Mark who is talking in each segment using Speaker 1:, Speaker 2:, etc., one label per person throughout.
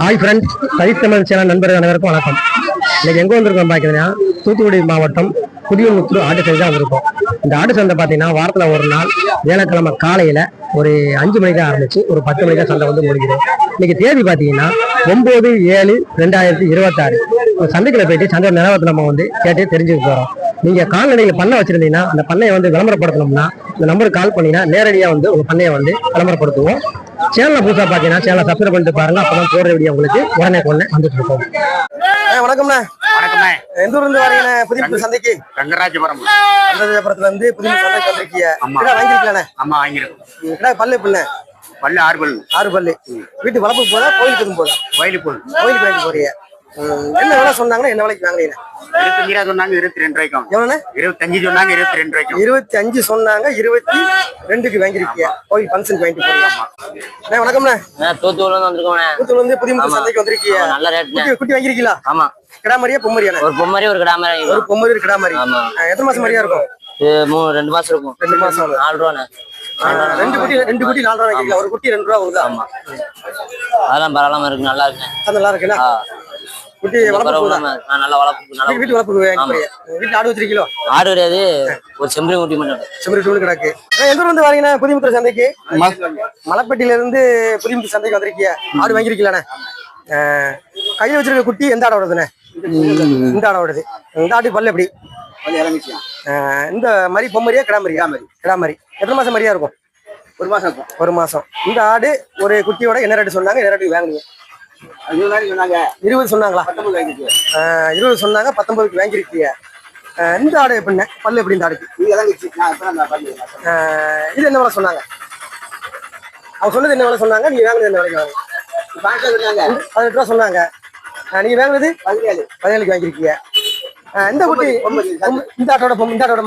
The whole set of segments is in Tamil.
Speaker 1: ஹாய் ஃப்ரெண்ட்ஸ், சதித்தமிழ் சேனல் நண்பர்கள் அனைவருக்கும் வணக்கம். இன்னைக்கு எங்கே வந்திருக்கோம் பார்த்தீங்கன்னா, தூத்துக்குடி மாவட்டம் புதியூர் ஆட்டு சந்தை தான் வந்திருக்கோம். இந்த ஆட்டு சந்தை பார்த்தீங்கன்னா வாரத்தில் ஒரு நாள் வியாழக்கிழமை காலையில் ஒரு 5 மணிக்கு ஆரம்பிச்சு ஒரு 10 மணிக்கு சந்தை வந்து முடிஞ்சிடும். இன்னைக்கு தேதி பார்த்தீங்கன்னா 9/7/2026. சந்தைக்குள்ள போயிட்டு சந்தை நிலவரத்தை நம்ம வந்து கேட்டு தெரிஞ்சுக்க போகிறோம். நீங்கள் கால்நடைகளை பண்ணை வச்சிருந்தீங்கன்னா அந்த பண்ணையை வந்து விளம்பரப்படுத்தணும்னா இந்த நம்பருக்கு கால் பண்ணிங்கன்னா நேரடியாக வந்து உங்கள் பண்ணையை வந்து விளம்பரப்படுத்துவோம். சேனலை புதுசா பாத்தீங்கன்னா சேனலை சப்ஸ்கிரைப் பண்ணிட்டு பாருங்க. அப்பதான் போடுற வீடியோ உங்களுக்கு உடனே வந்துட்டு இருக்கோம். வணக்கம்ண்ணா. வணக்கம்ண்ணா. எந்த ஊர்ல இருந்து வரீங்க? புதிய சந்தைக்கு ரங்கராஜபுரம். ரங்கராஜபுரத்துல இருந்து புதிய சந்தைக்கு வந்திருக்கீங்க. வாங்கிருக்கீங்களா? ஆமா வாங்கிருக்கோம். பல்லு பிள்ளை பல்லு 6 பல்லு. 6 பல்லு. வீட்டு வளர்ப்பு போதா கோயிலுக்கு போதா? கோயிலுக்கு வாங்கி போறீங்க. என்ன விலை சொன்னாங்கன்னா என்ன விலைக்கு வாங்குறீங்க?
Speaker 2: 25 சொன்னாங்க, 22 ரூபாய்க்கும்.
Speaker 1: எவ்வளவு?
Speaker 2: 25 சொன்னாங்க, 22 ரூபாய்க்கும்.
Speaker 1: 25 சொன்னாங்க, 22க்கு வாங்கிருக்கீங்க. கோயில் ஃபங்க்ஷன் வாங்கிட்டு போறீங்க. வணக்கம்ண்ணா.
Speaker 3: தூத்துக்குடில இருந்து வந்திருக்கோம்.
Speaker 1: தூத்துக்குடில இருந்து புதிய சந்தைக்கு வந்திருக்கீங்க.
Speaker 3: நல்ல ரேட்.
Speaker 1: குட்டி வாங்கிருக்கீங்களா?
Speaker 3: ஆமா.
Speaker 1: கிடாமரியா பொம்மரியா?
Speaker 3: ஒரு பொம்மரி ஒரு கிடாமரி.
Speaker 1: ஒரு பொம்மரி ஒரு கிடாமரி. எத்தனை மாசம் மரியா இருக்கும்?
Speaker 3: 2 மாசம் இருக்கும்.
Speaker 1: 2 மாசம்.
Speaker 3: 4 ரூபாண்ணே.
Speaker 1: ரெண்டு குட்டி 4 ரூபா வாங்கிக்கலாம். ஒரு குட்டி 2 ரூபா வருது.
Speaker 3: ஆமா. அதெல்லாம் பரவாயில்லாம இருக்கு, நல்லா இருக்கு.
Speaker 1: நல்லா இருக்குல்ல? குட்டி வளர்ப்பு
Speaker 3: நல்லா வளர்ப்பு.
Speaker 1: வீட்டு வளர்ப்பு வீட்டு ஆடு வச்சிருக்கீங்களோ?
Speaker 3: ஆடு கிடையாது, ஒரு செம்பரி குட்டி மட்டும்.
Speaker 1: செம்பரி டூல் கிடக்கு. எந்த ஊர்ல இருந்து வரீங்கன்னா? புதிமுத்திர சந்தைக்கு. மலைப்பட்டியில இருந்து புதிமுத்திர சந்தைக்கு வந்திருக்கீங்க. ஆடு வாங்கிருக்கீங்களாண்ணே? கையில வச்சிருக்க குட்டி எந்த ஆட ஓடுதுண்ணே? இந்த ஆட ஓடுது. இந்த ஆட்டு பல்லு எப்படி? இந்த மாதிரி பொம்மரியா கிடாமரியா? கிடாமரி. எத்தனை மாசம் மரியா இருக்கும்?
Speaker 2: 1 மாசம் இருக்கும்.
Speaker 1: 1 மாசம். இந்த ஆடு ஒரு குட்டியோட என்ன ரேட்டு சொன்னாங்க? என்ன ரேட்டுக்கு வாங்குனீங்க? 20 சொன்னாங்களா? 20 சொன்னாங்க, 19க்கு வாங்கிருக்கீங்க. இந்த ஆடு எப்படின்னா பல்லு எப்படி? இந்த ஆடுக்கு இது என்ன விலை சொன்னாங்க? அவங்க சொன்னது என்ன விலை சொன்னாங்க? நீங்க வாங்குனது என்ன விலைக்கு வாங்க? 18 ரூபா சொன்னாங்க. நீங்க வாங்குனது 17க்கு வாங்கிருக்கீங்க. இந்த குட்டி இந்த ஆட்டோட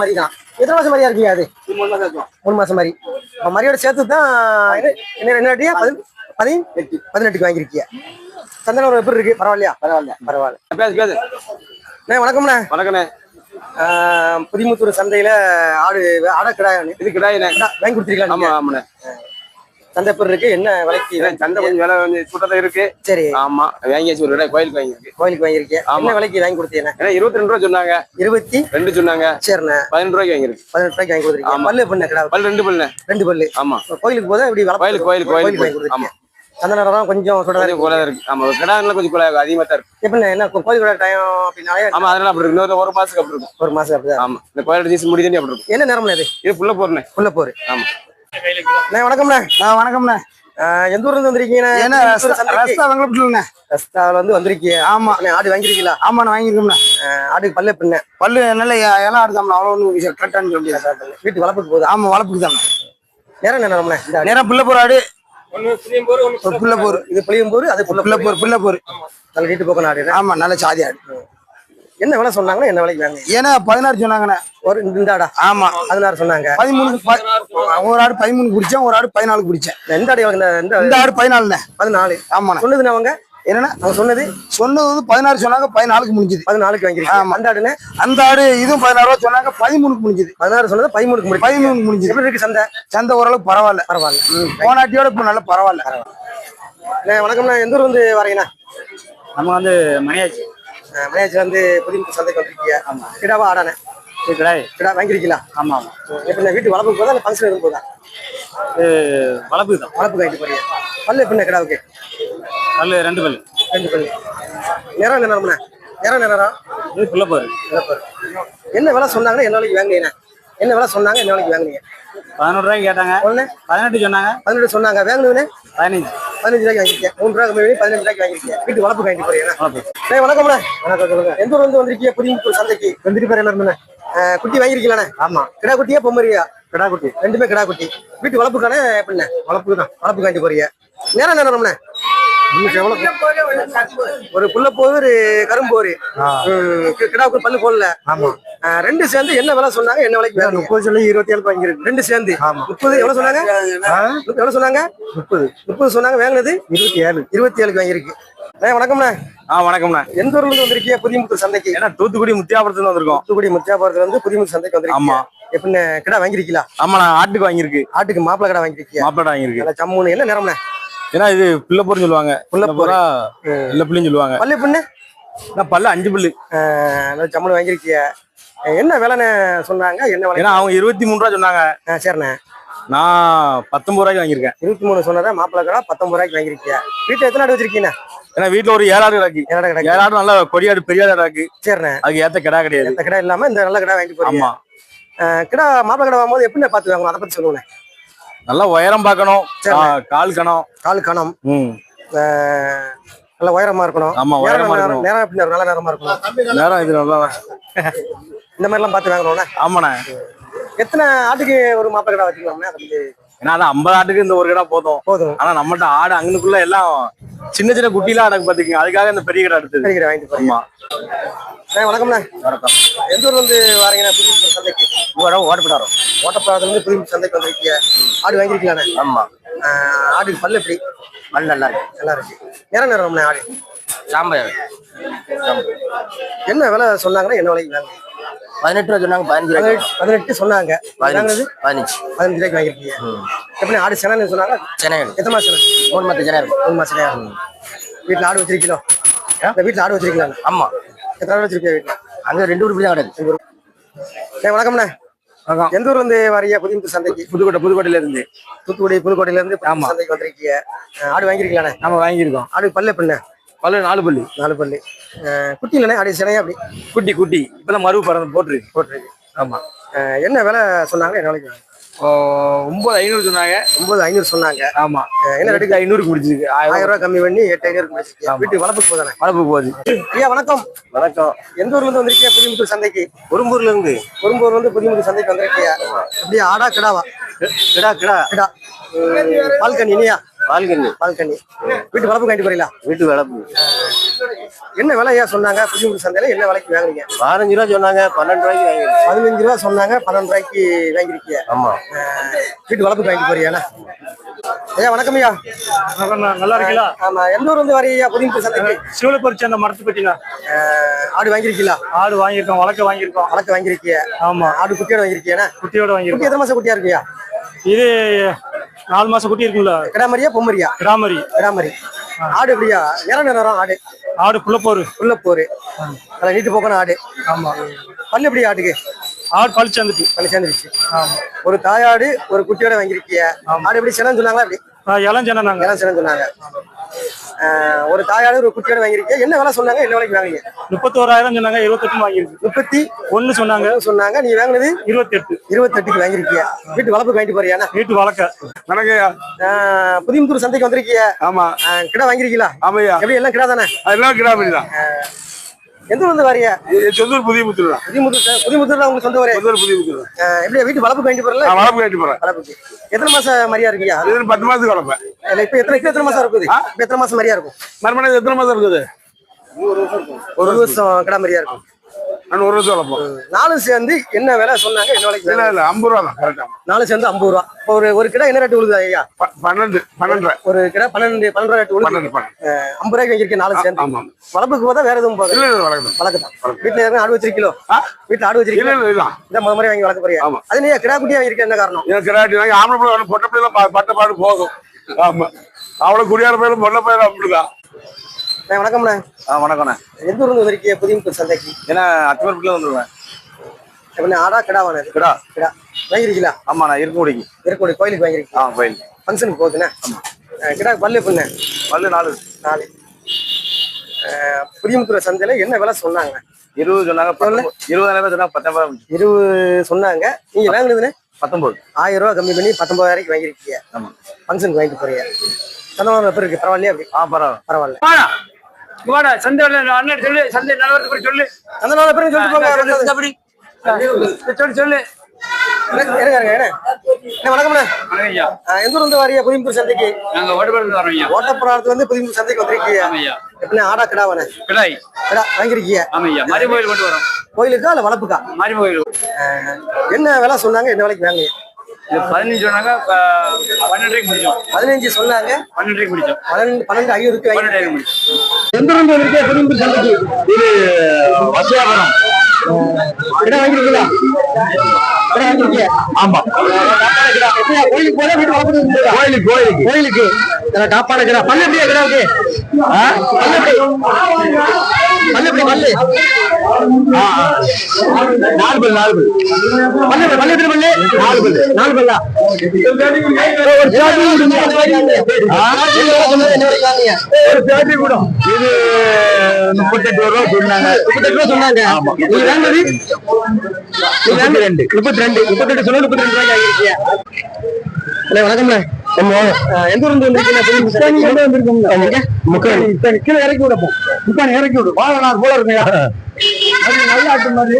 Speaker 1: மாதிரி தான். எத்தனை மாசம் மாதிரியா இருக்கீங்க? அது 3 மாசம் மாதிரி. மரியோட சேர்த்து தான் என்ன 18க்கு வாங்கிருக்கீங்க. சந்தனம் எப்படி இருக்கு? பரவாயில்லையா? பரவாயில்ல. வணக்கம்ண்ணே.
Speaker 2: வணக்கண்ணே.
Speaker 1: புதிமுத்தூர் சந்தையில ஆட கிடாய்
Speaker 2: இது கிடாயினே
Speaker 1: வாங்கி கொடுத்துருக்கீங்களா?
Speaker 2: ஆமா ஆமாண்ணே.
Speaker 1: சந்தை எப்படி இருக்கு? என்ன விலைக்கு?
Speaker 2: சந்தை கொஞ்சம் விலை வந்து கூட்டத்தான் இருக்கு.
Speaker 1: சரி.
Speaker 2: ஆமா வாங்கியாச்சு. ஒரு கடை கோயிலுக்கு
Speaker 1: வாங்கியிருக்கேன். என்ன விலைக்கு வாங்கி கொடுத்தீங்க?
Speaker 2: 22 ரூபா சொன்னாங்க.
Speaker 1: 22
Speaker 2: சொன்னாங்க.
Speaker 1: சரிண்ணே.
Speaker 2: 18 ரூபாய்க்கு வாங்கிருக்கு.
Speaker 1: 18 ரூபாய்க்கு வாங்கி கொடுத்துருக்கீங்க. பல்லு எப்படிண்ணே? கிடா
Speaker 2: பல்லு 2 பல்லு.
Speaker 1: 2 பல்லு.
Speaker 2: ஆமா.
Speaker 1: கோயிலுக்கு போதா இப்படி
Speaker 2: கோயிலுக்கு
Speaker 1: வாங்கி கொடுத்துருக்கீங்க. சந்தை நேரம் கொஞ்சம்
Speaker 2: குறையா இருக்கு. ஆமா கிடாங்கலாம் கொஞ்சம் குறையா அதிகமா தான் இருக்கு.
Speaker 1: எப்படிண்ணே? என்ன கோயில் கூட டைம் அப்படின்னாலே?
Speaker 2: ஆமா அதெல்லாம் அப்படி இருக்கு. இன்னொரு 1 மாசத்துக்கு அப்படி இருக்கும்.
Speaker 1: 1 மாசம் அப்படிதான்.
Speaker 2: ஆமா. இந்த கோயிலோட சீசன் முடிஞ்சு அப்படி இருக்கும்.
Speaker 1: என்ன நேரம்ண்ணே இது?
Speaker 2: இது புள்ள போறேன்.
Speaker 1: புள்ள போரு.
Speaker 2: ஆமா.
Speaker 1: வணக்கம்ண்ணே.
Speaker 4: வணக்கம்ண்ணே.
Speaker 1: எந்த ஊர்ல இருந்து வந்திருக்கீங்க? ரஸ்தாவில வந்து வந்திருக்கீங்க. ஆமா. ஆடு வாங்கிருக்கீங்களா?
Speaker 4: ஆமா நான் வாங்கிருக்கோம்ண்ணே.
Speaker 1: ஆடுக்கு பல்லு எப்படிண்ணே?
Speaker 4: பல்லு நல்ல எல்லாம் ஆடுதாம்ண்ணா. அவ்வளோ ஒன்றும் கரெக்டானு சொல்ல முடியாது.
Speaker 1: வீட்டு வளர்ப்புக்கு போகுது.
Speaker 4: ஆமா வளர்ப்புக்கு தானே.
Speaker 1: நேரம் என்ன நேரம்ண்ணே?
Speaker 4: நேரம் புள்ள போற ஆடு. புள்ள போரு.
Speaker 1: இது புளியும் போரு, அது
Speaker 4: புள்ள போரு.
Speaker 1: நல்ல வீட்டு போக்கணும் ஆடு.
Speaker 4: ஆமா நல்ல சாதி ஆடு.
Speaker 1: என்ன விலை சொன்னாங்கன்னா என்ன விலைக்கு வாங்க?
Speaker 4: ஏன்னா 16 சொன்னாங்கண்ணே.
Speaker 1: ஒரு இந்த ஆடா?
Speaker 4: ஆமா
Speaker 1: 16 சொன்னாங்க.
Speaker 4: 13 ஒரு ஆடு 13 குடிச்சேன், ஒரு ஆடு 14 குடிச்சேன்.
Speaker 1: எந்த ஆடு வாங்க?
Speaker 4: இந்த ஆடு 14.
Speaker 1: 14.
Speaker 4: ஆமாண்ணே.
Speaker 1: சொன்னதுண்ணே அவங்க
Speaker 4: என்னன்னா?
Speaker 1: அவங்க சொன்னது
Speaker 4: 16 சொன்னாங்க, 14க்கு முடிஞ்சது.
Speaker 1: 14க்கு வாங்கிருக்கீங்க. அந்த ஆடுன்னு
Speaker 4: அந்த ஆடு இதுவும் 16 ரூபா சொன்னாங்க, 13க்கு முடிஞ்சது.
Speaker 1: 16 சொன்னது 13க்கு முடிஞ்சது. எப்படி இருக்கு சந்தை?
Speaker 4: சந்தை ஓரளவுக்கு பரவாயில்ல. போனாட்டியோட இப்ப நல்லா பரவாயில்ல.
Speaker 1: வணக்கம்ண்ணா. எந்த ஊர் வந்து வரீங்கண்ணா?
Speaker 2: நம்ம வந்து மணியாச்சு.
Speaker 1: மணியாச்சு வந்து புதிய சந்தைக்கு வந்திருக்கீங்க. கிடாவா ஆடானே? கிடா வாங்கிருக்கீங்களா?
Speaker 2: ஆமா ஆமா.
Speaker 1: எப்படின்னா வீட்டு வளர்ப்புக்கு போதா இல்லை ஃபங்க்ஷன் எதுவும் போதா?
Speaker 2: வளர்ப்பு தான்.
Speaker 1: வளர்ப்பு வாங்கிட்டு போறீங்க. பல்லு எப்படின்னா கிடாவுக்கு?
Speaker 2: பல்லு 2 பல்லு.
Speaker 1: 2 பல்லு. நேரம் என்ன நேரம்ண்ணே? நேரம்
Speaker 2: இது புள்ள போரு.
Speaker 1: என்ன விலை சொன்னாங்கன்னா என்ன விலைக்கு வாங்குனீங்க? என்ன விலை சொன்னாங்க? என்ன விலைக்கு வாங்குனீங்க?
Speaker 2: 11 ரூபாய்க்கு கேட்டாங்க. 18 சொன்னாங்க.
Speaker 1: 18 சொன்னாங்க. வாங்குனதுண்ணே
Speaker 2: 15
Speaker 1: ரூபாய்க்கு வாங்கிருக்கேன். 3 ரூபாய்க்கு மேலே 15 ரூபாய்க்கு வாங்கிருக்கேன். வீட்டு வளர்ப்பு வாங்கிட்டு போறீங்க. வணக்கம்ண்ணே. வணக்கம். சொல்லுங்க. எந்த ஊர் வந்து வந்திருக்கீங்க? புதிய சந்தைக்கு வந்துட்டு பேர் எல்லாருமே குட்டி வாங்கிருக்கீங்களாண்ணே? ஆமா. கிடா குட்டியா பொம்மரியா? கிடா குட்டி. ரெண்டுமே கிடா குட்டி. வீட்டு வளர்ப்புக்கானே எப்படிண்ணே? வளர்ப்புக்கு தான். வளர்ப்பு வாங்கிட்டு போறீங்க. நேரம் நேரம்ண்ணே? ஒரு புள்ள போது, ஒரு கரும்போரு. கிடாவுக்கு பல்லு போடல. ஆமா. 2 சேர்ந்து என்ன விலை சொன்னாங்க? என்ன விலைக்கு?
Speaker 4: 30 சொல்லி 27 வாங்கிருக்கு.
Speaker 1: 2 சேர்ந்து 30. எவ்வளவு சொன்னாங்க? எவ்வளவு சொன்னாங்க? 30 சொன்னாங்க. வாங்கினது 27க்கு வாங்கிருக்கு. வணக்கம்ண்ணே.
Speaker 2: வணக்கம்ண்ணா.
Speaker 1: எந்த ஊர்ல இருந்து வந்திருக்கீங்க? புதிமுத்தூர் சந்தைக்கு.
Speaker 2: ஏன்னா தூத்துக்குடி முத்தியாபுரத்துல வந்திருக்கோம்.
Speaker 1: தூத்துக்குடி முத்தியாபுரத்துல வந்து புதிமுத்தூர் சந்தைக்கு வந்திருக்கீங்க.
Speaker 2: ஆமா.
Speaker 1: எப்படின்னு கிடா வாங்கிருக்கீங்களா?
Speaker 2: ஆமா நான் ஆட்டுக்கு வாங்கியிருக்கு.
Speaker 1: ஆட்டுக்கு மாப்பிள்ளை கடை வாங்கிருக்கீங்க.
Speaker 2: மாப்பிள்ளை வாங்கியிருக்கு.
Speaker 1: சம்மூன்னு. என்ன நேரம்ண்ணே?
Speaker 2: ஏன்னா இது பிள்ளைப்போர்னு சொல்லுவாங்க.
Speaker 4: பிள்ளைப்போரா
Speaker 2: இல்ல பிள்ளைன்னு சொல்லுவாங்க.
Speaker 4: பல்லு பின்ன
Speaker 2: பல்லு 5 பல்லு.
Speaker 4: சம்பளம் வாங்கிருக்கிய. என்ன விலைன்னு சொன்னாங்க? என்ன விலை?
Speaker 2: ஏன்னா அவங்க 23 ரூபா சொன்னாங்க.
Speaker 4: சரிண்ணே.
Speaker 2: நான் 19 ரூபாய்க்கு வாங்கியிருக்கேன்.
Speaker 4: 23 சொன்னதா மாப்பிள்ளை கடை 19 ரூபாய்க்கு வாங்கிருக்கிய. வீட்டுல எத்தனை ஆடு வச்சிருக்கீங்க?
Speaker 2: ஏன்னா வீட்டுல ஒரு 7 ஆடு கிடக்கு. 7 ஆடு நல்லா கொடியாடு பெரிய ஆடு கிடக்கு.
Speaker 4: சரிண்ணே.
Speaker 2: அதுக்கு ஏத்த கிடா கிடையாது.
Speaker 4: ஏத்த கிடா இல்லாம இந்த நல்ல கிடா வாங்கிட்டு போறீங்க.
Speaker 2: ஆமா.
Speaker 4: கிடா மாப்பிள்ளை கடை வாங்கும்போது எப்படி பார்த்து வாங்கணும்? அதை பத்தி சொல்லுவேன்.
Speaker 2: நல்லா உயரம் பார்க்கணும். கால் கணம்.
Speaker 4: நல்ல உயரமா இருக்கணும்.
Speaker 2: ஆமா, உயரமா இருக்கணும்.
Speaker 4: நேரம் எப்படி நல்ல நேரமா இருக்கணும்.
Speaker 2: நேரம் இது நல்லா
Speaker 4: இந்த மாதிரி எல்லாம் பார்த்து வாங்கணும்னா.
Speaker 2: ஆமாண்ணே.
Speaker 4: எத்தனை ஆட்டுக்கு ஒரு மாப்பிள்ளை கடை வச்சுக்கலாம்னா?
Speaker 2: ஏன்னா அது 50 ஆட்டுக்கு இந்த ஒரு கடை போதும். ஆனா நம்மகிட்ட ஆடு அங்கனுக்குள்ள எல்லாம் சின்ன சின்ன குட்டிலாம் அடக்கு பாத்துக்கீங்க. அதுக்காக இந்த பெரிய கடை எடுத்தது.
Speaker 4: பெரிய கடை வாங்கிட்டு போறீங்க. வணக்கம்ண்ணா. வணக்கம். எந்த ஊர்ல இருந்து வாரீங்கன்னா? புதுமுத்தூர் சந்தைக்கு.
Speaker 2: ஓட்டப்படாரம்.
Speaker 4: ஓட்டப்படாரத்துல இருந்து புதுமுத்தூர் சந்தைக்கு வந்திருக்கீங்க. ஆடு வாங்கிருக்கீங்களாண்ணே?
Speaker 3: ஆமா.
Speaker 4: ஆடு பல்லு எப்படி?
Speaker 3: பல்லு நல்லா இருக்கு.
Speaker 4: நல்லா இருக்கு. நேரம்ண்ணே ஆடு
Speaker 3: சாம்பார்
Speaker 4: என்ன விலை சொன்னாங்கன்னா என்ன விலைக்கு வாங்க?
Speaker 3: 18 ரூபா சொன்னாங்க. 15 ரூபாய்க்கு.
Speaker 4: 18 சொன்னாங்க.
Speaker 3: 15
Speaker 4: ரூபாய்க்கு வாங்கிருக்கீங்க. எப்படி ஆடு சென்னை சொன்னாங்க?
Speaker 3: சென்னை.
Speaker 4: எத்தனை மாசம்?
Speaker 3: 3 மாசம் சென்னை இருக்கும்.
Speaker 4: 3 மாசம். வீட்டுல ஆடு வச்சிருக்கீங்களோ? வீட்டுல ஆடு வச்சிருக்கீங்களா?
Speaker 3: ஆமா.
Speaker 4: எத்தனை ஆடு வச்சிருக்கீங்க வீட்டுல?
Speaker 3: அங்க 2 ஊர் தான் கிடையாது.
Speaker 4: வணக்கம்ண்ணே. எந்த ஊர்ல இருந்து வரையா? புதுமுத்தூர் சந்தைக்கு.
Speaker 2: புதுக்கோட்டையில இருந்து.
Speaker 4: புதுக்கோட்டையில இருந்து சந்தைக்கு வந்திருக்கீங்க. ஆடு வாங்கிருக்கீங்களா?
Speaker 2: நம்ம வாங்கியிருக்கோம்.
Speaker 4: ஆடு பல்லு எப்படிண்ணே?
Speaker 2: பல்லு 4 பல்லு.
Speaker 4: 4 பல்லு. குட்டி இல்லைண்ணே? ஆடு சினையா? அப்படி
Speaker 2: குட்டி இப்பதான் மறு பறந்து போட்டுருக்கு.
Speaker 4: ஆமா. என்ன விலை சொன்னாங்க? என்ன விலைக்கு?
Speaker 2: 9,500 சொன்னாங்க.
Speaker 4: 9,500 சொன்னாங்க.
Speaker 2: ஆமா.
Speaker 4: என்ன ரேட்டுக்கு?
Speaker 2: 500க்கு முடிச்சிருக்கு.
Speaker 4: 1000 ரூபாய் கம்மி பண்ணி 8,500 முடிச்சிருக்கீங்க. வீட்டு வளர்ப்புக்கு போதானே?
Speaker 2: வளர்ப்பு போகுது.
Speaker 4: ஐயா வணக்கம்.
Speaker 2: வணக்கம்.
Speaker 4: எந்த ஊர்ல இருந்து வந்திருக்கீங்க? புதுமுத்தூர் சந்தைக்கு.
Speaker 2: உரும்பூர்ல இருந்து.
Speaker 4: உரும்பூர்ல இருந்து புதுமுத்தூர் சந்தைக்கு வந்திருக்கீங்க. அப்படியே ஆடா கிடாவா? கிடா. பால்கனி இனியா? பால்கனி. வீட்டு வளர்ப்பு வாங்கிட்டு போறீங்களா?
Speaker 2: வீட்டு வளர்ப்பு.
Speaker 4: என்ன விலையா சொன்னாங்க? புதுமுத்தூர் சந்தையில என்ன விலைக்கு வாங்குறீங்க?
Speaker 2: 15 ரூபா சொன்னாங்க. 12 ரூபாய்க்கு வாங்கிருக்கேன்.
Speaker 4: 15 ரூபா சொன்னாங்க. 12 ரூபாய்க்கு வாங்கிருக்கீங்க.
Speaker 2: ஆமா.
Speaker 4: வீட்டு வளர்ப்புக்கு வாங்கிட்டு போறீங்களா? ஐயா வணக்கம் ஐயா.
Speaker 2: நல்லா இருக்கீங்களா?
Speaker 4: ஆமா. எந்த ஊர்ல இருந்து வரீங்க? புதுமுத்தூர் சந்தைக்கு.
Speaker 2: சிவலப்பரிச்சு அந்த மரத்து பத்தினா
Speaker 4: ஆடு வாங்கிருக்கீங்களா?
Speaker 2: ஆடு வாங்கியிருக்கோம். வளர்க்க
Speaker 4: வாங்கிருக்கீங்க.
Speaker 2: ஆமா.
Speaker 4: ஆடு குட்டியோட வாங்கிருக்கீங்க.
Speaker 2: குட்டியோட வாங்கிருக்கோம்.
Speaker 4: குட்டி எத்தனை மாசம் குட்டியா இருக்குயா?
Speaker 2: இது 4 மாசம் குட்டி இருக்குல்ல.
Speaker 4: கிடாமரியா பொம்மரியா? கிடாமரி. ஆடு எப்படியா? நேரம்
Speaker 2: ஆடு புள்ளப்போரு.
Speaker 4: நல்லா நீட்டு போக்கணும் ஆடு.
Speaker 2: ஆமா.
Speaker 4: பல்லு எப்படி ஆட்டுக்கு?
Speaker 2: ஆடு பல்லு சேர்ந்துருச்சு.
Speaker 4: ஆமா. ஒரு தாயாடு ஒரு குட்டியோட வாங்கிருக்கீங்க. ஆடு எப்படி சென்னு சொன்னாங்களா? அப்படி
Speaker 2: இளம் சென்னு
Speaker 4: சொன்னாங்க. ஒரு தாயாடு ஒரு குட்டியோட வாங்கிருக்கீங்க. என்ன விலை சொன்னாங்க? என்ன விலைக்கு வாங்கிங்க?
Speaker 2: 31,000 சொன்னாங்க. 28 வாங்கிருக்கு.
Speaker 4: 31
Speaker 2: சொன்னாங்க.
Speaker 4: நீ வாங்கினது
Speaker 2: 28க்கு
Speaker 4: வாங்கிருக்கீங்க. வீட்டு வளர்ப்புக்கு வாங்கிட்டு போறியா?
Speaker 2: வீட்டு வளர்க்க.
Speaker 4: புதுமுத்தூர் சந்தைக்கு வந்திருக்கீங்க.
Speaker 2: ஆமா.
Speaker 4: கிடா வாங்கிருக்கீங்களா?
Speaker 2: ஆமையா.
Speaker 4: எப்படி எல்லாம் கிடா தானே?
Speaker 2: அதெல்லாம் கிடாமரி தான்.
Speaker 4: எந்த ஊர்ல இருந்து வரீங்க?
Speaker 2: சொந்தூர் புதியமுத்தூர்.
Speaker 4: புதியமுத்தூர்ல உங்களுக்கு சொந்த ஊரே?
Speaker 2: புதியமுத்தூர்.
Speaker 4: எப்படி வீட்டு வளர்ப்புக்கு வாங்கிட்டு போறல?
Speaker 2: வளர்ப்பு வாங்கிட்டு போறேன்.
Speaker 4: வளர்ப்புக்கு எத்தனை மாசம் மரியா இருக்கீங்க?
Speaker 2: 10 மாசத்துக்கு வளர்ப்பேன்.
Speaker 4: இப்ப எத்தனை மாசம் இருக்குது? எத்தனை மாசம் மரியா இருக்கும்?
Speaker 2: மறுமணம் எத்தனை மாசம் இருக்குது?
Speaker 4: 1 வருஷம் கிடா மரியா இருக்கும்.
Speaker 2: நான் 1 வருஷம் வளர்ப்போம்.
Speaker 4: 4 சேர்ந்து என்ன விலை சொன்னாங்க? என்ன விலைக்கு?
Speaker 2: இல்ல 50 ரூபா தான். கரெக்டா.
Speaker 4: 4 சேர்ந்து 50 ரூபா. ஒரு கிடா என்ன ரேட்டு விழுது ஐயா?
Speaker 2: 12.
Speaker 4: ஒரு கிடா 12 ரூபா ரேட்டு விழுது. 50 ரூபாய்க்கு வாங்கிருக்கேன். 4 சேர்ந்து.
Speaker 2: ஆமா.
Speaker 4: வளர்ப்புக்கு போதா வேற எதுவும் போதா?
Speaker 2: இல்ல வளர்க்கதான்.
Speaker 4: வீட்டுல யாரும் ஆடு வச்சிருக்கீங்களோ? வீட்டுல ஆடு வச்சிருக்கீங்களா?
Speaker 2: இல்ல.
Speaker 4: இதான் முறை வாங்கி வளர்க்க போறியா? அது நீ கிடா குட்டியா வாங்கிருக்க என்ன காரணம்?
Speaker 2: கிடாட்டி வாங்கி ஆம்பளை பிள்ளை பொட்டை பிள்ளை பட்டப்பாடு போகும். ஆமா. அவ்வளவு குடியார பயிலும் பொண்ணை பயிலும் அப்படிதான்.
Speaker 4: வணக்கம்ண்ணே.
Speaker 2: வணக்கம்ண்ணே.
Speaker 4: எந்த ஊர்ல வந்திருக்கீங்க? புதுமுத்தூர் சந்தைக்கு.
Speaker 2: ஏன்னா அத்திமரப்புல வந்துருவேன்.
Speaker 4: ஆடா கிடாவானே? கிடா வாங்கிருக்கீங்களா?
Speaker 2: ஆமா. நான் இருக்கக்கூடிய
Speaker 4: கோயிலுக்கு வாங்கிருக்கீங்க.
Speaker 2: கோயில்
Speaker 4: ஃபங்க்ஷனுக்கு போகுதுண்ணே. கிடா பல்லு எப்படிண்ணே?
Speaker 2: பல்லு 4.
Speaker 4: புதுமுத்தூர் சந்தையில என்ன விலை சொன்னாங்க?
Speaker 2: 20 சொன்னாங்க. 20,000 சொன்னாங்க. 19
Speaker 4: 20 சொன்னாங்க. நீங்க வாங்கினதுண்ணே?
Speaker 2: 19.
Speaker 4: 1000 ரூபா கம்மி பண்ணி 19,000 வாங்கிருக்கீங்க.
Speaker 2: ஆமா.
Speaker 4: ஃபங்க்ஷனுக்கு வாங்கிட்டு போறீங்க. சந்தோஷம் எப்படி இருக்கு? பரவாயில்லையா? அப்படி பரவாயில்ல.
Speaker 2: சந்தை அண்ணன் சொல்லு. சந்தை நிலவரத்தை சொல்லு.
Speaker 4: அந்த நாள் பேரும் சொல்லிட்டு போங்க.
Speaker 2: சொல்லு.
Speaker 4: வணக்கம்ண்ணே. எந்த ஊர் வந்து வரியா? புதுமுத்தூர் சந்தைக்கு. ஓட்டப்புறாரத்துல இருந்து புதுமுத்தூர் சந்தைக்கு வந்திருக்கீங்க. எப்படி ஆடா கிடாவானே? கிடா வாங்கிருக்கீங்க. கோயிலுக்கா இல்ல வளர்ப்புக்கா? என்ன விலை சொன்னாங்க? என்ன விலைக்கு வாங்க?
Speaker 2: 15 சொன்னாங்க. 12 முடிச்சோம்.
Speaker 4: 15 சொன்னாங்க.
Speaker 2: 12 முடிச்சோம்.
Speaker 4: 12,500 வாங்கி.
Speaker 1: எந்த ஊர்ல இருந்து புதுமுத்தூர் சந்தைக்கு?
Speaker 2: இது வசியாபுரம்.
Speaker 1: கிடா வாங்கிருக்கீங்களா? வாங்கிருக்கீங்க.
Speaker 2: ஆமா
Speaker 1: கோயிலுக்கு போல வீட்டு வளர்ப்பு கோயிலுக்கு டாப்பான கிடா. பல்லு எப்படியா கிடாவுக்கு? பல்லு எப்படி? பல்லு எப்படி? பல்லு
Speaker 2: 4 பல்லு
Speaker 1: பல்லு எப்படி? பல்லு 4 பல்லா.
Speaker 2: ஒரு பேட்டரி கூட இது 38 ரூபா சொன்னாங்க.
Speaker 1: 38 ரூபா சொன்னாங்க. நீங்க வாங்குறது 32 சொன்னா 32 ரூபாய்க்கு வாங்கிருக்கீங்க. வணக்கம்ண்ணே. எந்த ஊர்ல வந்திருக்கீங்க? கீழே இறக்கி விடப்போம். இறக்கி விடு. வாழனார் போல இருக்குங்க. நல்ல ஆட்டு மாதிரி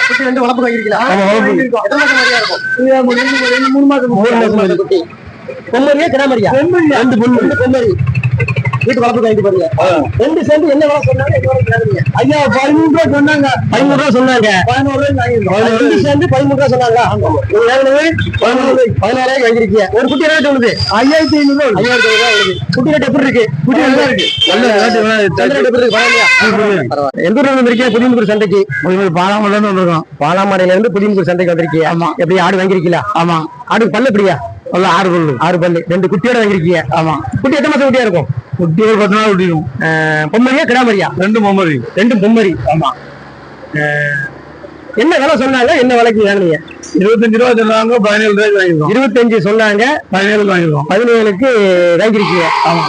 Speaker 1: குட்டி 2 வளர்ப்பு வாங்கிருக்கீங்களா? இருக்கும். 3 மாசம் குட்டி. பொம்மரியா கிடாமரியா? 2 பொம்மரி வீட்டு வளர்ப்பு வாங்கிட்டு போறீங்க. 2 சேர்ந்து என்ன வேலை சொன்னாங்க? ஐயா 13 ரூபா சொன்னாங்க. 13 ரூபா சொன்னாங்க. 11 ரூபாய்க்கு வாங்கிருக்கோம். 2 சேர்ந்து 13 ரூபா சொன்னாங்க. 16 ரூபாய்க்கு வாங்கிருக்கீங்க. ஒரு குட்டி ரேட் உள்ளது 5500 ரூபாய். 5500 ரூபாய் உள்ளது. குட்டி ரேட் எப்படி இருக்கு? குட்டி நல்லா இருக்கு. நல்ல ரேட் எப்படி இருக்கு? எந்த ஊர்ல வந்திருக்கீங்க? புதியமுத்தூர் சந்தைக்கு.
Speaker 2: பாலாமடையில இருந்து வந்திருக்கோம்.
Speaker 1: பாலாமடையில இருந்து புதியமுத்தூர் சந்தைக்கு வந்திருக்கீங்க.
Speaker 2: ஆமா.
Speaker 1: எப்படி ஆடு வாங்கிருக்கீங்களா?
Speaker 2: ஆமா.
Speaker 1: ஆடு பல்லு எப்படியா?
Speaker 2: 6 பல்லு
Speaker 1: 2 குட்டியோட வாங்கிருக்கீங்க.
Speaker 2: ஆமா.
Speaker 1: குட்டி எத்தனை மாசம் குட்டியா இருக்கும்?
Speaker 2: குட்டி ஒரு 10 நாள் குட்டியும்.
Speaker 1: பொம்மரியா கிடாமரியா?
Speaker 2: 2 பொம்மரி.
Speaker 1: 2 பொம்மரி.
Speaker 2: ஆமா.
Speaker 1: என்ன விலை சொன்னாங்க? என்ன விலைக்கு வாங்கினீங்க?
Speaker 2: 25 ரூபா சொன்னாங்க. 17 ரூபாய்க்கு வாங்கிருக்கோம்.
Speaker 1: 25 சொன்னாங்க.
Speaker 2: 17 வாங்கிருக்கோம்.
Speaker 1: 17க்கு வாங்கிருக்கீங்க.
Speaker 2: ஆமா.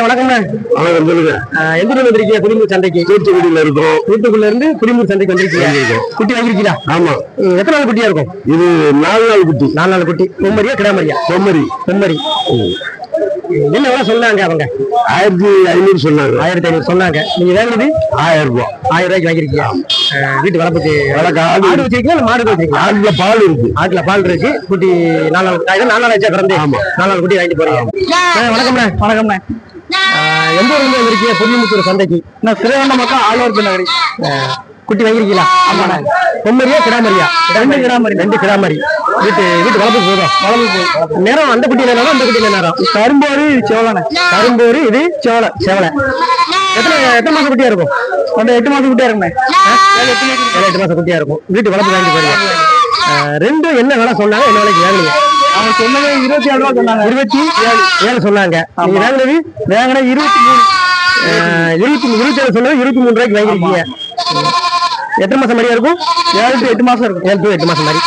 Speaker 1: வணக்கம்ண்ணா.
Speaker 2: வணக்கம் சொல்லுங்க.
Speaker 1: எந்த ஊர்ல வந்திருக்கீங்க? புதியமுத்தூர் சந்தைக்கு.
Speaker 2: தூத்துக்குடியில இருக்கோம்.
Speaker 1: தூத்துக்குடியில இருந்து புதியமுத்தூர் சந்தைக்கு வந்திருக்கீங்க. குட்டி வாங்கிருக்கீங்களா?
Speaker 2: ஆமா.
Speaker 1: எத்தனை நாள் குட்டியா இருக்கும்?
Speaker 2: இது 4 நாள் குட்டி.
Speaker 1: 4 நாள் குட்டி. பொம்மரியா கிடாமரியா?
Speaker 2: பொம்மரி.
Speaker 1: என்ன வேலை சொன்னாங்க அவங்க?
Speaker 2: 1500 சொன்னாங்க.
Speaker 1: 1500 சொன்னாங்க. நீங்க வாங்கினது
Speaker 2: 1000 ரூபாய்.
Speaker 1: 1000 ரூபாய்க்கு வாங்கிருக்கீங்க. வீட்டு வளர்ப்புக்கு ஆடு வச்சிருக்கீங்களா? இல்ல மாடு வச்சிருக்கீங்களா?
Speaker 2: ஆட்டுல பால் இருக்கு.
Speaker 1: ஆட்டுல பால் இருக்கு. குட்டி 4 நாள் ஆச்சா பிறந்து?
Speaker 2: ஆமா.
Speaker 1: 4 நாள் குட்டி வாங்கிட்டு போறீங்க. வணக்கம்ண்ணே. எந்த ஊர்ல வந்திருக்கீங்க? புதியமுத்தூர் சந்தைக்கு.
Speaker 4: நான் திருவண்ணாமலை பக்கம் ஆழ்வார் நகரி.
Speaker 1: குட்டி வாங்கிருக்கீங்களா?
Speaker 4: ஆமாண்ணே.
Speaker 1: பொம்மரியா கிடாமரியா?
Speaker 4: 2 கிடாமரி.
Speaker 1: 2 கிடாமரி. வீட்டு வளர்ப்பு போதும். நேரம் அந்த குட்டி நேரம் அந்த குட்டி நேரம்.
Speaker 4: கரும்போரு செவலனை.
Speaker 1: கரும்போரு இது செவலை. எத்தனை மாசம் குட்டியா இருக்கும்?
Speaker 4: அந்த 8 மாசம் குட்டியா இருக்குண்ணே.
Speaker 1: 7-8 மாசம் குட்டியா இருக்கும். வீட்டு வளர்ப்பு வாங்கிட்டு போறீங்க. 2 என்ன வேலை சொன்னாங்க? என்ன வேலைக்கு வாங்கினீங்க?
Speaker 4: அவங்க சொன்னது 27 ரூபா சொன்னாங்க.
Speaker 1: 27 சொன்னாங்க. நீங்க வாங்கினது?
Speaker 4: வாங்கின 23.
Speaker 1: 27 சொன்னது 23 ரூபாய்க்கு வாங்கிருக்கீங்க. எத்தனை மாசம் மாதிரியா இருக்கும்?
Speaker 4: 7 to 8 மாசம் இருக்கும்.
Speaker 1: 7 to 8 மாசம் மாதிரி.